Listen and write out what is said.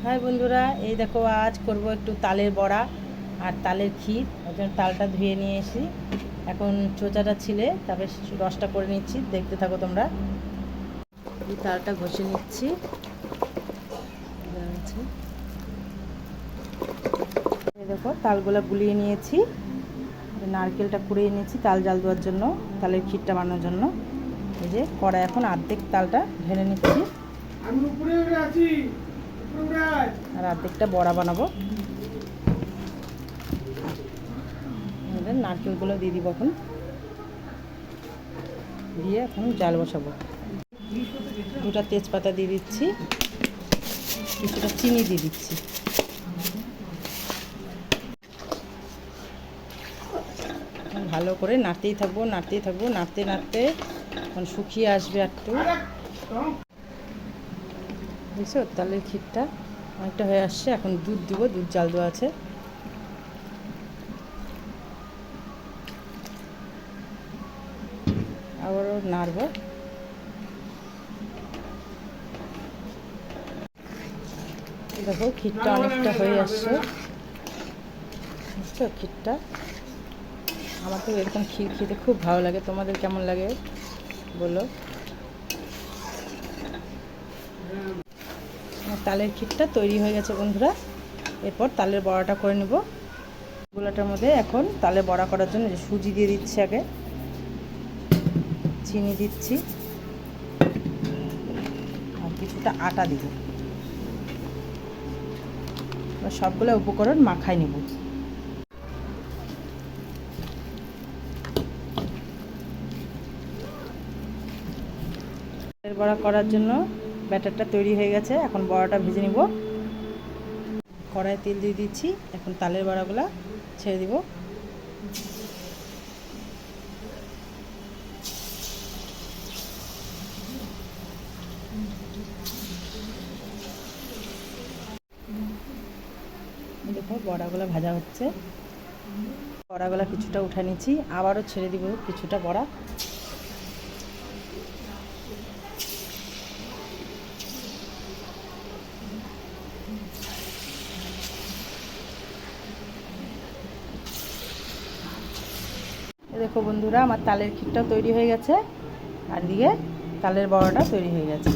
High বন্ধুরা, এই দেখো আজ করব একটু তালের বড়া আর তালের ক্ষীর। ওই জন্য তালটা ধুয়ে নিয়ে এসি, এখন চোচাটা ছিলে তারপরে রসটা করে নিচ্ছি, দেখতে থাকো তোমরা। এই তালটা ঘষে নিচ্ছি। এই দেখো তালগুলো গুলিয়ে নিয়েছি, নারকেলটা কুড়িয়ে নিয়েছি তাল জাল দেওয়ার জন্য, তালের ক্ষীরটা বানানোর জন্য। এই যে কড়াই এখন অর্ধেক তালটা ঢেলে নিচ্ছি আর অর্ধেকটা বড়া বানাবো। নারকেলগুলো দিয়ে দিব, এখন দিয়ে এখন জাল বসাবো। দুটো তেজপাতা দিয়ে দিচ্ছি, কিছুটা চিনি দিয়ে দিচ্ছি। ভালো করে নাড়তেই থাকবো নাড়তে নাড়তে এখন শুকিয়ে আসবে একটু। বুঝছো, তালের ক্ষীরটা অনেকটা হয়ে আসছে, এখন দুধ দিব, দুধ জাল দেওয়া আছে। আবারও নাড়ব। দেখো ক্ষীরটা অনেকটা হয়ে আসছে, বুঝছো ক্ষীরটা। আমার তো এরকম ক্ষীর খেতে খুব ভালো লাগে, তোমাদের কেমন লাগে বলো। তালের ক্ষীরটা তৈরি হয়ে গেছে বন্ধুরা। এরপর তালের বড়াটা করে নেব। গোলাটার মধ্যে এখন তালের বড়া করার জন্য যে সুজি দিয়ে দিচ্ছি, আগে চিনি দিচ্ছি আর কিছুটা আটা দিব। সবগুলো উপকরণ মাখাই নেব। তালের বড়া করার জন্য ব্যাটারটা তৈরি হয়ে গেছে, এখন বড়াটা ভেজে নিব। কড়াই তেল দিয়ে দিচ্ছি, এখন তালের বড়াগুলো ছেড়ে দিব। দেখো বড়াগুলো ভাজা হচ্ছে, বড়াগুলো কিছুটা উঠে নিচ্ছি, আবারও ছেড়ে দিব কিছুটা বড়া। দেখো বন্ধুরা, আমার তালের ক্ষীরটাও তৈরি হয়ে গেছে আর দিয়ে তালের বড়াটা তৈরি হয়ে গেছে।